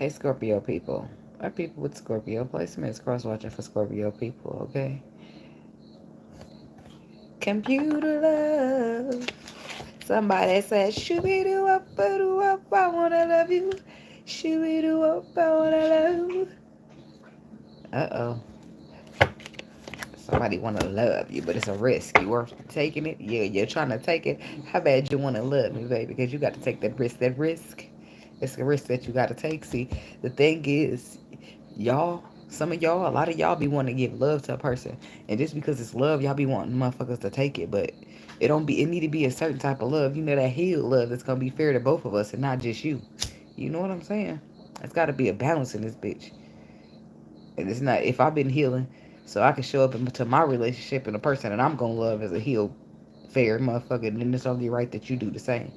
Hey, Scorpio people. Our people with Scorpio placements, cross watching for Scorpio people, okay? Computer love. Somebody said, shooby doo up, doo up, I wanna love you. Shooby doo up, I wanna love you. Uh oh. Somebody wanna love you, but it's a risk. You worth taking it? Yeah, you're trying to take it. How bad you wanna love me, baby? Because you got to take that risk. That risk, it's a risk that you got to take. See, the thing is, y'all, some of y'all, a lot of y'all be wanting to give love to a person, and just because it's love, y'all be wanting motherfuckers to take it, but it don't be. It need to be a certain type of love. You know, that healed love that's gonna be fair to both of us and not just you. You know what I'm saying? It's got to be a balance in this bitch, and it's not. If I've been healing, so I can show up into my relationship and a person that I'm gonna love as a healed, fair motherfucker, then it's only right that you do the same.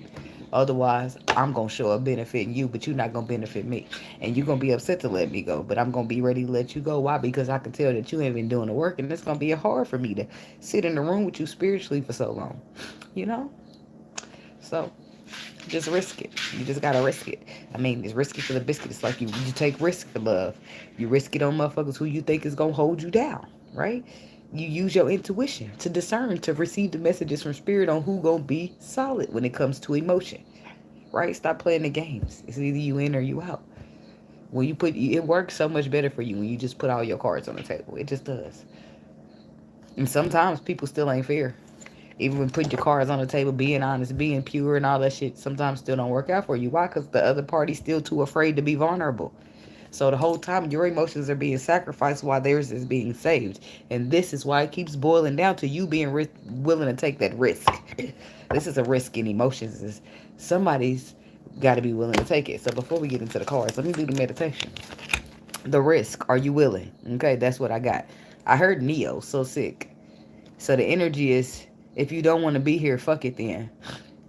Otherwise, I'm gonna show up benefiting you, but you're not gonna benefit me. And you're gonna be upset to let me go. But I'm gonna be ready to let you go. Why? Because I can tell that you ain't been doing the work, and it's gonna be hard for me to sit in the room with you spiritually for so long. You know? So just risk it. You just gotta risk it. I mean, it's risky for the biscuit. It's like you take risk for love. You risk it on motherfuckers who you think is gonna hold you down, right? You use your intuition to discern, to receive the messages from spirit on who gonna be solid when it comes to emotion, right? Stop playing the games. It's either you in or you out. When you put, it works so much better for you when you just put all your cards on the table. It just does. And sometimes people still ain't fair. Even when putting your cards on the table, being honest, being pure, and all that shit, sometimes still don't work out for you. Why? Because the other party's still too afraid to be vulnerable. So the whole time your emotions are being sacrificed while theirs is being saved. And this is why it keeps boiling down to you being willing to take that risk. This is a risk in emotions. Somebody's got to be willing to take it. So before we get into the cards, let me do the meditation. The risk. Are you willing? Okay, that's what I got. I heard Neo, so sick. So the energy is, if you don't want to be here, fuck it then.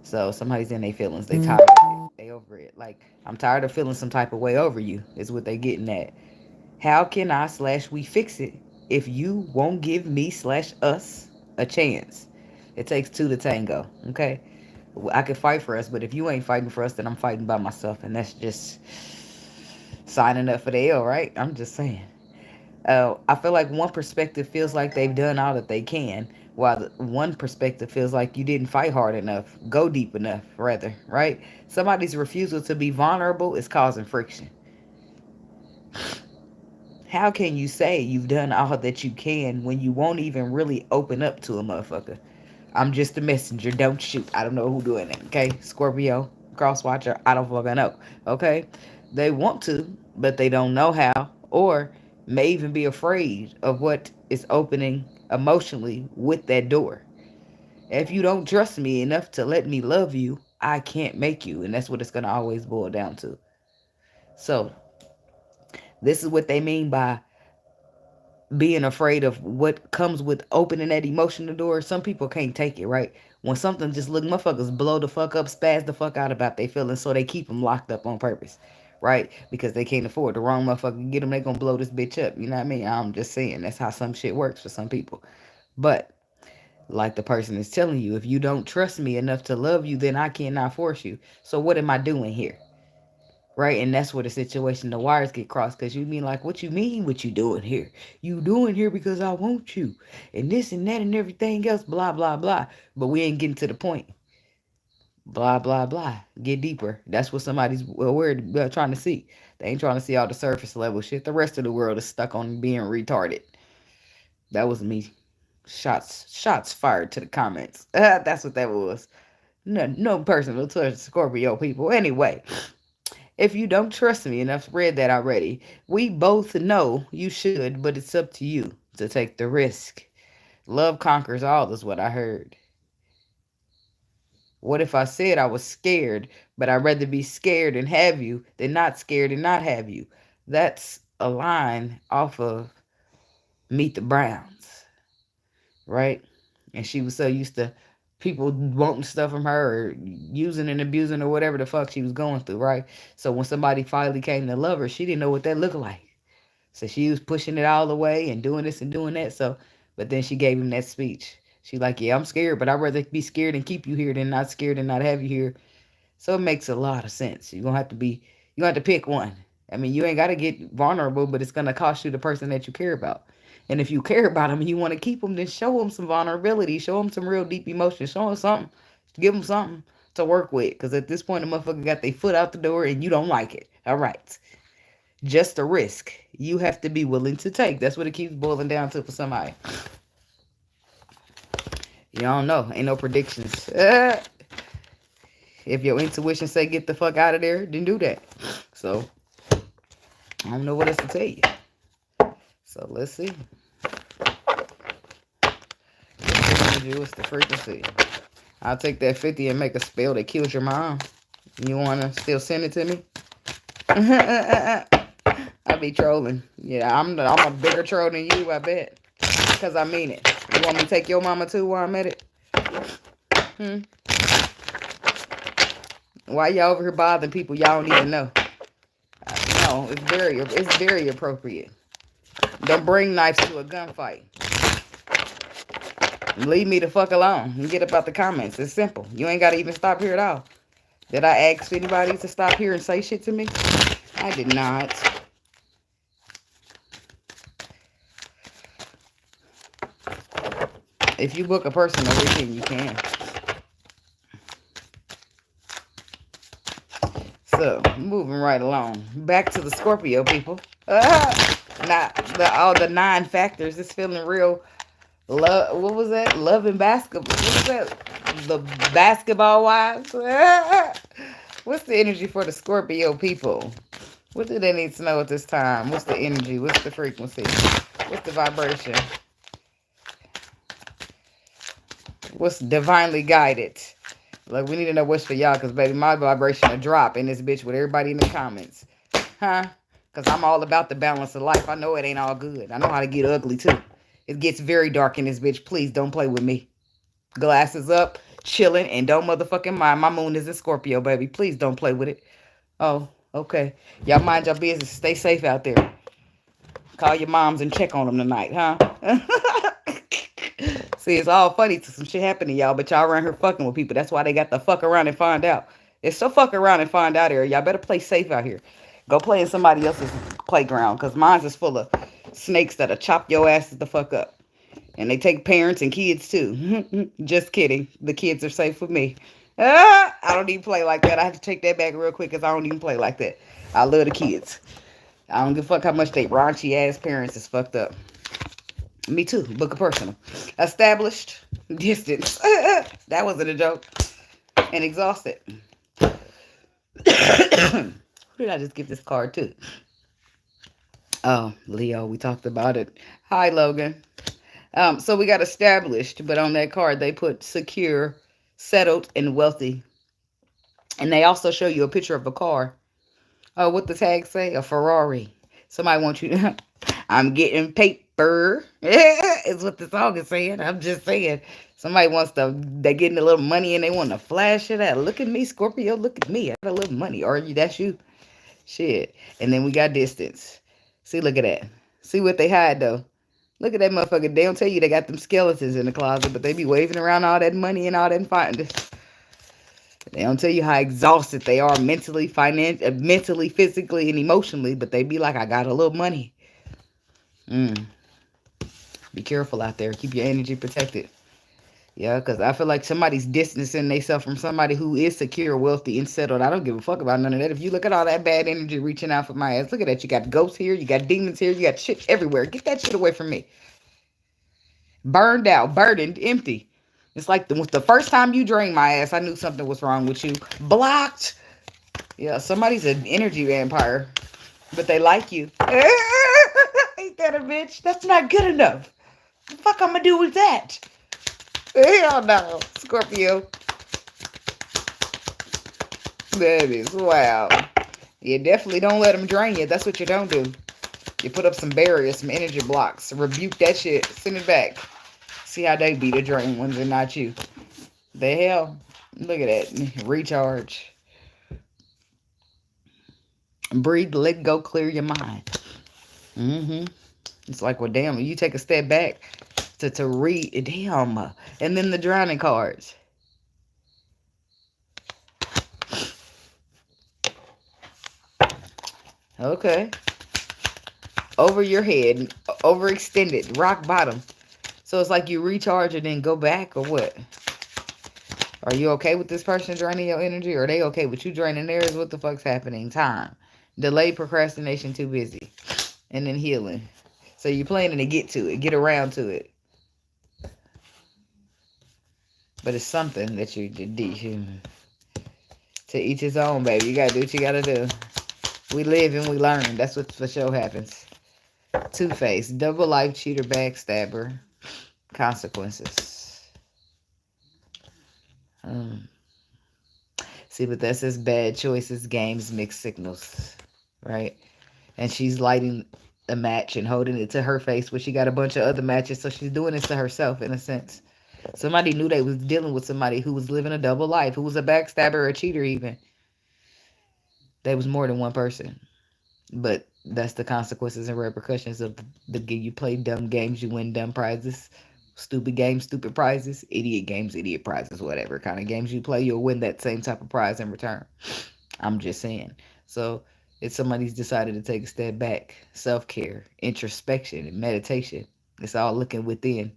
So somebody's in their feelings. They tired of it. They over it. Like, I'm tired of feeling some type of way over you, is what they getting at. How can I slash we fix it if you won't give me slash us a chance? It takes two to tango, okay? I can fight for us, but if you ain't fighting for us, then I'm fighting by myself, and that's just signing up for the L, right? I'm just saying. I feel like one perspective feels like they've done all that they can, while one perspective feels like you didn't fight hard enough, go deep enough, rather, right? Somebody's refusal to be vulnerable is causing friction. How can you say you've done all that you can when you won't even really open up to a motherfucker? I'm just a messenger. Don't shoot. I don't know who doing it. Okay, Scorpio, crosswatcher. I don't fucking know. Okay, they want to, but they don't know how, or may even be afraid of what is opening emotionally with that door. If you don't trust me enough to let me love you, I can't make you, and that's what it's gonna always boil down to. So this is what they mean by being afraid of what comes with opening that emotional door. Some people can't take it, right? When something just look, motherfuckers blow the fuck up, spaz the fuck out about their feelings, so they keep them locked up on purpose, right? Because they can't afford the wrong motherfucker get them, they gonna blow this bitch up. You know what I mean? I'm just saying that's how some shit works for some people. But like the person is telling you, if you don't trust me enough to love you, then I cannot force you. So what am I doing here? Right? And that's where the situation, the wires get crossed. Because you mean, like, what you mean, what you doing here? You doing here because I want you. And this and that and everything else, blah, blah, blah. But we ain't getting to the point. Blah, blah, blah. Get deeper. That's what somebody's worried, trying to see. They ain't trying to see all the surface level shit. The rest of the world is stuck on being retarded. That was me. Shots fired to the comments. That's what that was. No personal touch, Scorpio people. Anyway, if you don't trust me, and I've read that already, we both know you should, but it's up to you to take the risk. Love conquers all, is what I heard. What if I said I was scared, but I'd rather be scared and have you than not scared and not have you? That's a line off of Meet the Browns, right? And she was so used to people wanting stuff from her or using and abusing or whatever the fuck she was going through, right? So when somebody finally came to love her, she didn't know what that looked like. So she was pushing it all the way and doing this and doing that. So, but then she gave him that speech. She like, yeah, I'm scared, but I'd rather be scared and keep you here than not scared and not have you here. So it makes a lot of sense. You're gonna have to pick one. I mean, you ain't got to get vulnerable, but it's going to cost you the person that you care about. And if you care about them and you want to keep them, then show them some vulnerability. Show them some real deep emotion. Show them something. Give them something to work with. Because at this point, the motherfucker got their foot out the door and you don't like it. All right. Just a risk you have to be willing to take. That's what it keeps boiling down to for somebody. You don't know. Ain't no predictions. If your intuition say get the fuck out of there, then do that. So, I don't know what else to tell you. So, let's see. What's the frequency? I'll take that 50 and make a spell that kills your mom. You want to still send it to me? I be trolling. Yeah, I'm a bigger troll than you, I bet. Because I mean it. You want me to take your mama too while I'm at it? Why y'all over here bothering people y'all don't even know? No, it's very appropriate. Don't bring knives to a gunfight. Leave me the fuck alone and get up out the comments. It's simple. You ain't got to even stop here at all. Did I ask anybody to stop here and say shit to me? I did not. If you book a personal reading, you can. So, moving right along. Back to the Scorpio people. The 9 factors. It's feeling real. Love. What was that? Love and basketball. What was that? The basketball wives. What's the energy for the Scorpio people? What do they need to know at this time? What's the energy? What's the frequency? What's the vibration? What's divinely guided? Like, we need to know what's for y'all, because, baby, my vibration will drop in this bitch with everybody in the comments. Huh? Because I'm all about the balance of life. I know it ain't all good. I know how to get ugly, too. It gets very dark in this bitch. Please don't play with me. Glasses up, chilling, and don't motherfucking mind. My moon is in Scorpio, baby. Please don't play with it. Oh, okay. Y'all mind your business. Stay safe out there. Call your moms and check on them tonight, huh? See, it's all funny to some shit happening, y'all, but y'all around here fucking with people. That's why they got the fuck around and find out. It's so fuck around and find out area. Y'all better play safe out here. Go play in somebody else's playground, because mine's is full of snakes that'll chop your asses the fuck up. And they take parents and kids, too. Just kidding. The kids are safe with me. I don't even play like that. I have to take that back real quick, because I don't even play like that. I love the kids. I don't give a fuck how much they raunchy ass parents is fucked up. Me too. Book a personal. Established. Distance. That wasn't a joke. And exhausted. Who did I just give this card to? Oh, Leo. We talked about it. Hi, Logan. So we got established, but on that card they put secure, settled, and wealthy. And they also show you a picture of a car. Oh, what the tag say? A Ferrari. Somebody wants you to... I'm getting paper. Is what the song is saying. I'm just saying. Somebody wants to... They're getting a little money and they want to flash it out. Look at me, Scorpio. Look at me. I got a little money. Or that's you. Shit. And then we got distance. See, look at that. See what they hide, though. Look at that motherfucker. They don't tell you they got them skeletons in the closet, but they be waving around all that money and all that finding. They don't tell you how exhausted they are mentally, mentally, physically, and emotionally, but they be like, I got a little money. Be careful out there. Keep your energy protected. Yeah, because I feel like somebody's distancing themselves from somebody who is secure, wealthy, and settled. I don't give a fuck about none of that. If you look at all that bad energy reaching out for my ass, look at that. You got ghosts here. You got demons here. You got shit everywhere. Get that shit away from me. Burned out, burdened, empty. It's like the first time you drained my ass, I knew something was wrong with you. Blocked. Yeah, somebody's an energy vampire. But they like you. Ain't that a bitch? That's not good enough. What the fuck I'm gonna do with that? Hell no, Scorpio. That is wow. You definitely don't let them drain you. That's what you don't do. You put up some barriers, some energy blocks. Rebuke that shit. Send it back. See how they be the drain ones and not you. The hell? Look at that. Recharge. Breathe, let go, clear your mind. It's like, well, damn, you take a step back to read. Damn. And then the drowning cards. Okay. Over your head, overextended, rock bottom. So it's like you recharge and then go back, or what? Are you okay with this person draining your energy? Or are they okay with you draining theirs? What the fuck's happening? Time. Delay, procrastination, too busy. And then healing. So you're planning to get to it, get around to it. But it's something that you did. To each his own, baby. You gotta do what you gotta do. We live and we learn. That's what for sure happens. Two-faced, double life cheater, backstabber. Consequences. See, but that says bad choices, games, mixed signals, right? And she's lighting a match and holding it to her face, but she got a bunch of other matches, so she's doing this to herself in a sense. Somebody knew they was dealing with somebody who was living a double life, who was a backstabber or a cheater even. They was more than one person. But that's the consequences and repercussions of the game. You play dumb games, you win dumb prizes. Stupid games, stupid prizes. Idiot games, idiot prizes. Whatever kind of games you play, you'll win that same type of prize in return. I'm just saying. So if somebody's decided to take a step back, self-care, introspection, and meditation, it's all looking within,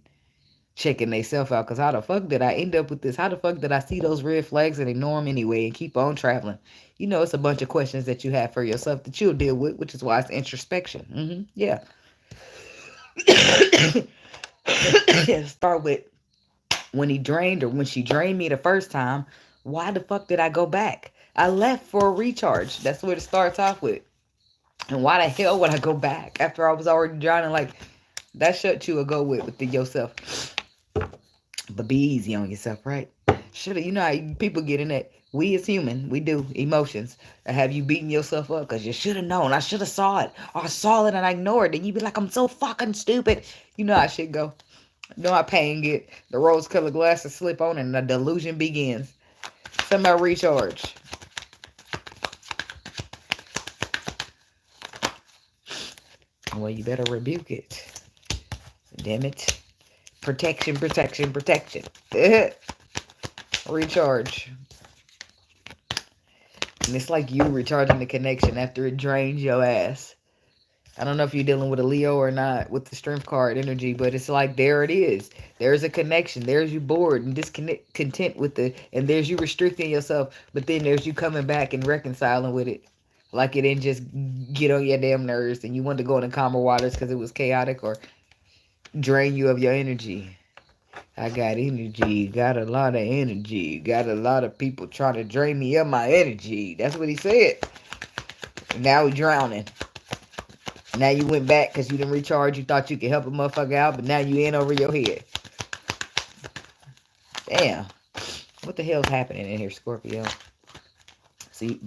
checking themselves out. Because how the fuck did I end up with this? How the fuck did I see those red flags and ignore them anyway and keep on traveling? You know, it's a bunch of questions that you have for yourself that you'll deal with, which is why it's introspection. Yeah. Start with when he drained or when she drained me the first time. Why the fuck did I go back? I left for a recharge. That's what it starts off with. And why the hell would I go back after I was already drowning? Like, that shit you will go with yourself. But be easy on yourself, right? Shoulda, you know how people get in that. We as human, we do emotions. I have you beating yourself up because you should have known. I should have saw it. Or I saw it and I ignored it. And you be like, I'm so fucking stupid. You know how shit go. You know how pain get. The rose-colored glasses slip on and the delusion begins. Somebody recharge. Well, you better rebuke it. Damn it. Protection, protection, protection. Recharge. And it's like you recharging the connection after it drains your ass. I don't know if you're dealing with a Leo or not with the strength card energy, but it's like there it is. There's a connection. There's you bored and discontent with it. And there's you restricting yourself. But then there's you coming back and reconciling with it. Like it didn't just get on your damn nerves and you wanted to go into calmer waters because it was chaotic or drain you of your energy. I got energy, got a lot of energy, got a lot of people trying to drain me of my energy. That's what he said. Now we drowning. Now you went back because you didn't recharge. You thought you could help a motherfucker out, but now you in over your head. Damn. What the hell's happening in here, Scorpio? See,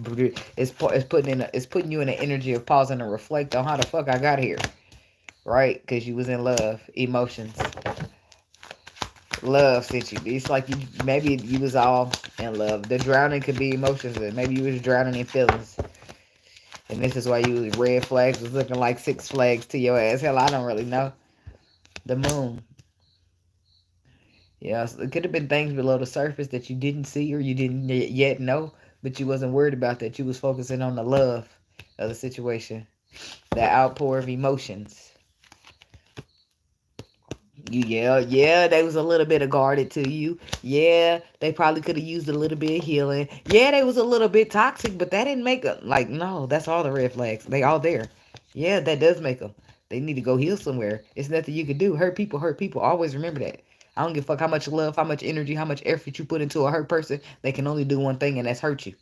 it's putting you in the energy of pausing to reflect on how the fuck I got here. Right? Because you was in love, emotions. Love sent you. It's like maybe you was all in love. The drowning could be emotions. Maybe you was drowning in feelings. And this is why you red flags was looking like 6 flags to your ass. Hell, I don't really know. The moon. Yeah, so it could have been things below the surface that you didn't see or you didn't yet know, but you wasn't worried about that. You was focusing on the love of the situation, the outpour of emotions. Yeah, they was a little bit of guarded to you. Yeah, they probably could have used a little bit of healing. Yeah, they was a little bit toxic, but that didn't make them, like, no, that's all the red flags. They all there. Yeah, that does make them. They need to go heal somewhere. It's nothing you can do. Hurt people hurt people. Always remember that. I don't give a fuck how much love, how much energy, how much effort you put into a hurt person. They can only do one thing, and that's hurt you.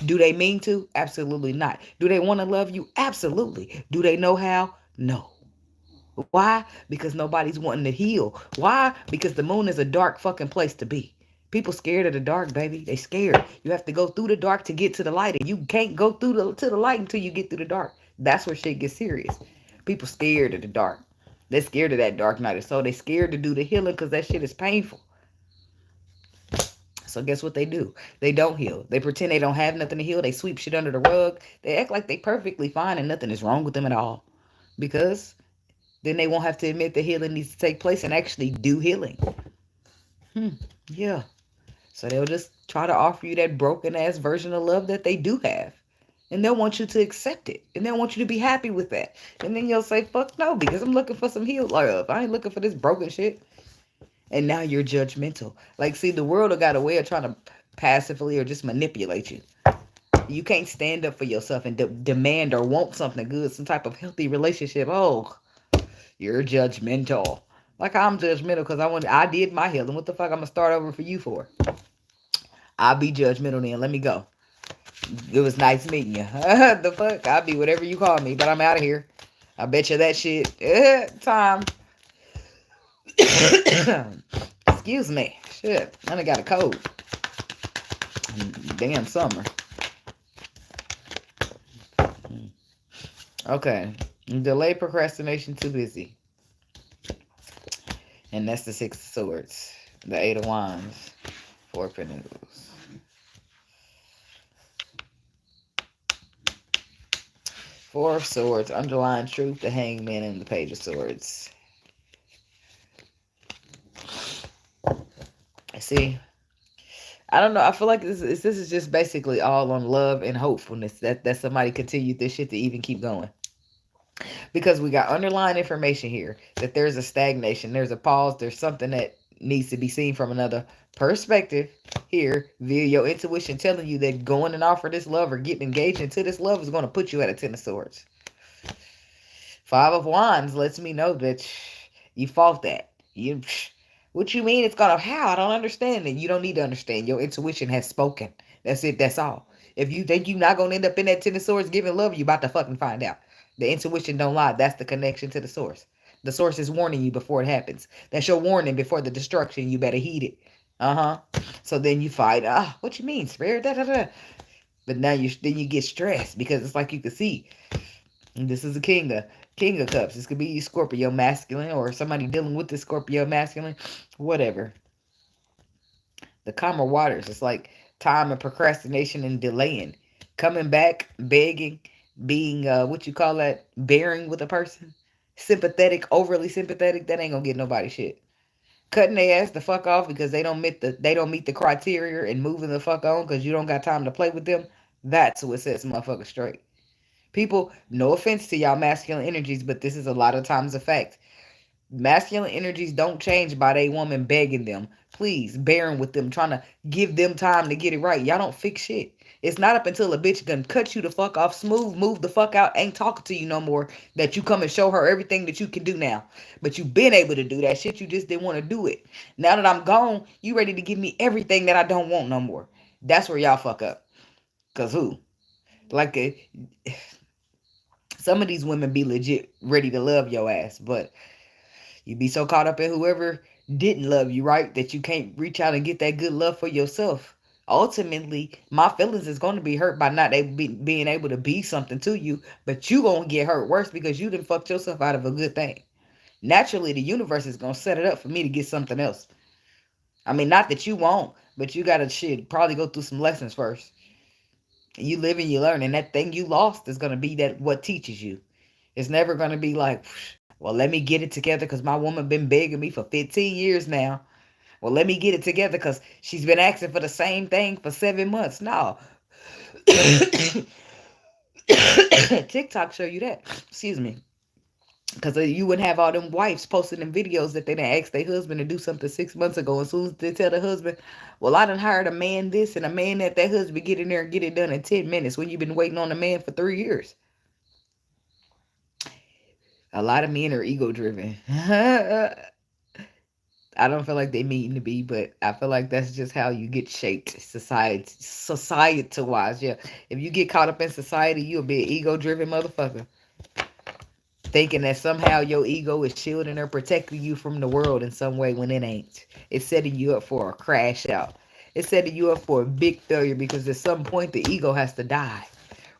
Do they mean to? Absolutely not. Do they want to love you? Absolutely. Do they know how? No. Why? Because nobody's wanting to heal. Why? Because the moon is a dark fucking place to be. People scared of the dark, baby. They scared. You have to go through the dark to get to the light. And you can't go through to the light until you get through the dark. That's where shit gets serious. People scared of the dark. They're scared of that dark night. So they scared to do the healing because that shit is painful. So guess what they do? They don't heal. They pretend they don't have nothing to heal. They sweep shit under the rug. They act like they perfectly fine and nothing is wrong with them at all. Because then they won't have to admit that healing needs to take place and actually do healing. Yeah. So they'll just try to offer you that broken ass version of love that they do have. And they'll want you to accept it. And they'll want you to be happy with that. And then you'll say, fuck no, because I'm looking for some healed love. I ain't looking for this broken shit. And now you're judgmental. Like, see, the world got a way of trying to passively or just manipulate you. You can't stand up for yourself and demand or want something good, some type of healthy relationship. Oh, you're judgmental. Like, I'm judgmental because I did my healing. What the fuck I'm gonna start over for you for? I'll be judgmental then. Let me go. It was nice meeting you. The fuck? I'll be whatever you call me, but I'm out of here. I bet you that shit. Time. Excuse me. Shit. I done got a cold. Damn summer. Okay. Delay, procrastination, too busy. And that's the Six of Swords. The Eight of Wands. Four of Pentacles. Four of Swords. Underlying truth. The Hangman and the Page of Swords. See, I don't know. I feel like this is just basically all on love and hopefulness that somebody continued this shit to even keep going. Because we got underlying information here that there's a stagnation, there's a pause, there's something that needs to be seen from another perspective here via your intuition telling you that going and offer this love or getting engaged into this love is going to put you at a Ten of Swords. Five of Wands lets me know that you fought that. What you mean it's gonna how? I don't understand it. You don't need to understand. Your intuition has spoken. That's it. That's all. If you think you're not gonna end up in that Ten of Swords giving love, you about to fucking find out. The intuition don't lie. That's the connection to the source. The source is warning you before it happens. That's your warning before the destruction. You better heed it. So then you fight. What you mean, spirit? Da, da, da. But now you get stressed because it's like you can see. This is a King of Cups. This could be Scorpio masculine or somebody dealing with the Scorpio masculine. Whatever. The calmer waters. It's like time and procrastination and delaying. Coming back, begging, being, what you call that? Bearing with a person. Sympathetic, overly sympathetic. That ain't gonna get nobody shit. Cutting their ass the fuck off because they don't meet the criteria and moving the fuck on because you don't got time to play with them. That's what sets motherfuckers straight. People, no offense to y'all masculine energies, but this is a lot of times a fact. Masculine energies don't change by they woman begging them. Please, bearing with them, trying to give them time to get it right. Y'all don't fix shit. It's not up until a bitch gonna cut you the fuck off smooth, move the fuck out, ain't talking to you no more, that you come and show her everything that you can do now. But you been able to do that shit, you just didn't want to do it. Now that I'm gone, you ready to give me everything that I don't want no more. That's where y'all fuck up. Cause who? Like, some of these women be legit ready to love your ass, but you be so caught up in whoever didn't love you, right, that you can't reach out and get that good love for yourself. Ultimately, my feelings is going to be hurt by not being able to be something to you, but you going to get hurt worse because you done fucked yourself out of a good thing. Naturally, the universe is going to set it up for me to get something else. I mean, not that you won't, but you got to probably go through some lessons first. You live and you learn, and that thing you lost is going to be that what teaches you. It's never going to be like, well, let me get it together because my woman been begging me for 15 years now. Well, let me get it together because she's been asking for the same thing for 7 months. No. TikTok show you that. Excuse me. Because you wouldn't have all them wives posting them videos that they done asked their husband to do something 6 months ago. As soon as they tell the husband, well, I done hired a man this and a man that husband get in there and get it done in 10 minutes when you've been waiting on a man for 3 years. A lot of men are ego driven. I don't feel like they mean to be, but I feel like that's just how you get shaped society wise. Yeah. If you get caught up in society, you'll be an ego driven motherfucker. Thinking that somehow your ego is shielding or protecting you from the world in some way when it ain't. It's setting you up for a crash out. It's setting you up for a big failure because at some point the ego has to die,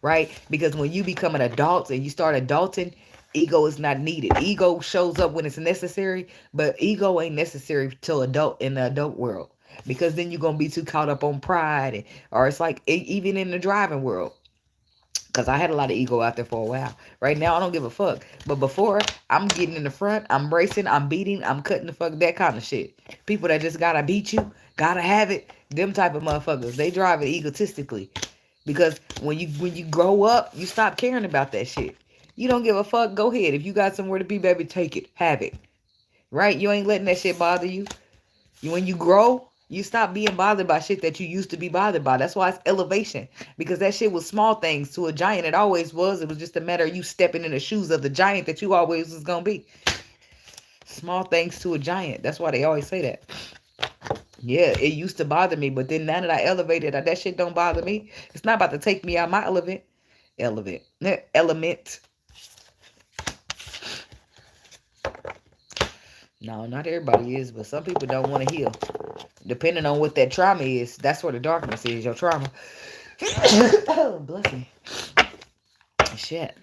right? Because when you become an adult and you start adulting, ego is not needed. Ego shows up when it's necessary, but ego ain't necessary till in the adult world. Because then you're going to be too caught up on pride. Or it's like even in the driving world. Because I had a lot of ego out there for a while. Right now, I don't give a fuck. But before, I'm getting in the front. I'm racing. I'm beating. I'm cutting the fuck. That kind of shit. People that just gotta beat you. Gotta have it. Them type of motherfuckers. They drive it egotistically. Because when you grow up, you stop caring about that shit. You don't give a fuck. Go ahead. If you got somewhere to be, baby, take it. Have it. Right? You ain't letting that shit bother you. When you grow, you stop being bothered by shit that you used to be bothered by. That's why it's elevation. Because that shit was small things to a giant. It always was. It was just a matter of you stepping in the shoes of the giant that you always was gonna be. Small things to a giant. That's why they always say that. Yeah, it used to bother me, but then now that I elevated, that shit don't bother me. It's not about to take me out my element. No, not everybody is, but some people don't want to heal. Depending on what that trauma is, that's where the darkness is, your trauma. Oh, bless me. Shit.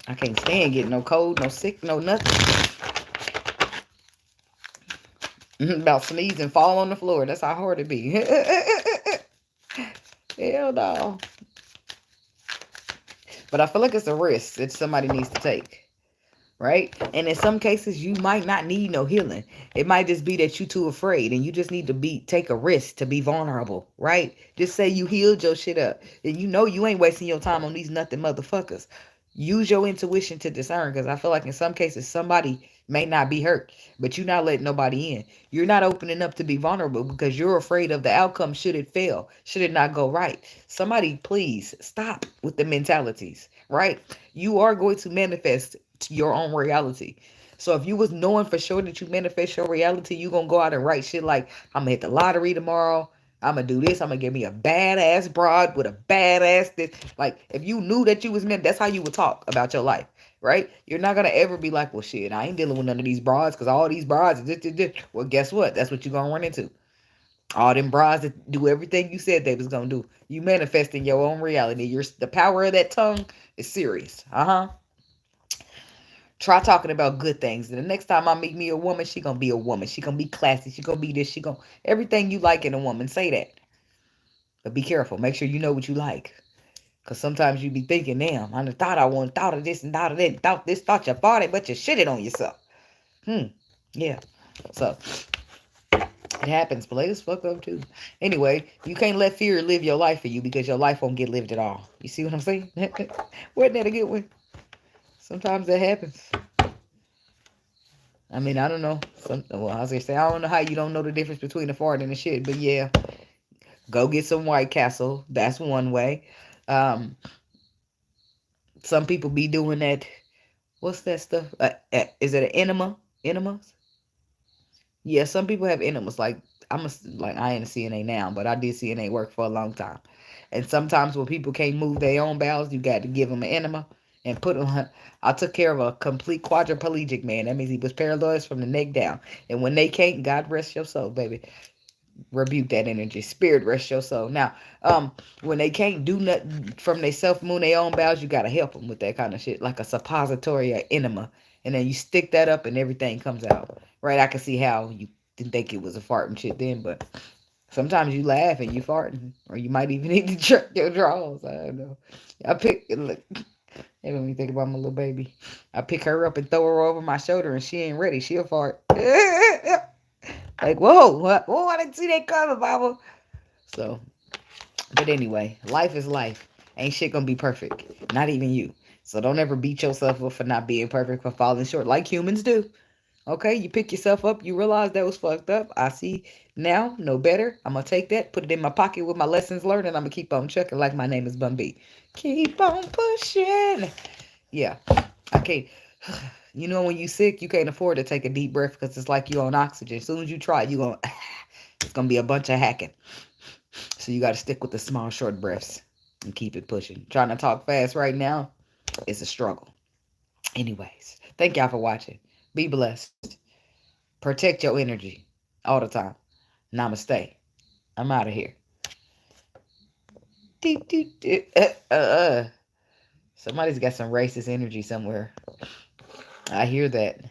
I can't stand getting no cold, no sick, no nothing. About sneeze and fall on the floor. That's how hard it be. Hell no. But I feel like it's a risk that somebody needs to take. Right? And in some cases, you might not need no healing. It might just be that you too afraid and you just need to take a risk to be vulnerable, right? Just say you healed your shit up. And you know you ain't wasting your time on these nothing motherfuckers. Use your intuition to discern, because I feel like in some cases somebody may not be hurt, but you're not letting nobody in. You're not opening up to be vulnerable because you're afraid of the outcome should it fail, should it not go right. Somebody please stop with the mentalities, right? You are going to manifest to your own reality. So if you was knowing for sure that you manifest your reality, you gonna go out and write shit like, I'm gonna hit the lottery tomorrow. I'm gonna do this. I'm gonna get me a badass broad with a badass this. Like, if you knew that you was meant, that's how you would talk about your life, right? You're not gonna ever be like, well, shit, I ain't dealing with none of these broads because all these broads, this. Well, guess what? That's what you're gonna run into. All them broads that do everything you said they was gonna do. You manifesting your own reality. The power of that tongue is serious. Try talking about good things. And the next time I meet me a woman, she gonna be a woman. She gonna be classy. She gonna be this. She gonna everything you like in a woman. Say that. But be careful. Make sure you know what you like. Cause sometimes you be thinking, damn, I thought I wanted, thought of this and thought of that, thought this, thought you bought it, but you shitted on yourself. Yeah. So it happens. But ladies fuck up too. Anyway, you can't let fear live your life for you because your life won't get lived at all. You see what I'm saying? Wasn't that a good one? Sometimes that happens. I mean, I don't know. Well, I was gonna say, I don't know how you don't know the difference between a fart and a shit, but yeah, go get some White Castle. That's one way. Um, some people be doing that. What's that stuff? Is it an enema? Enemas? Yeah, some people have enemas. I ain't a CNA now, but I did CNA work for a long time. And sometimes when people can't move their own bowels, you got to give them an enema and put them. I took care of a complete quadriplegic man. That means he was paralyzed from the neck down. And when they can't, God rest your soul, baby. Rebuke that energy. Spirit rest your soul. Now, when they can't do nothing from they self moon their own bowels, you gotta help them with that kind of shit, like a suppository or enema, and then you stick that up and everything comes out. Right? I can see how you didn't think it was a fart and shit then, but sometimes you laugh and you farting, or you might even need to check your drawers. I don't know. Look. It made me think about my little baby. I pick her up and throw her over my shoulder, and she ain't ready. She'll fart. Like, whoa, what? Whoa, I didn't see that coming, Bible. So, but anyway, life is life. Ain't shit gonna be perfect. Not even you. So don't ever beat yourself up for not being perfect, for falling short, like humans do. Okay, you pick yourself up, you realize that was fucked up. I see now, no better. I'm gonna take that, put it in my pocket with my lessons learned, and I'm gonna keep on chucking like my name is Bun B. Keep on pushing. Yeah, I can't. You know, when you sick, you can't afford to take a deep breath because it's like you on oxygen. As soon as you try, it's gonna be a bunch of hacking. So you got to stick with the small, short breaths and keep it pushing. Trying to talk fast right now is a struggle. Anyways, thank y'all for watching. Be blessed. Protect your energy all the time. Namaste. I'm out of here. Somebody's got some racist energy somewhere. I hear that.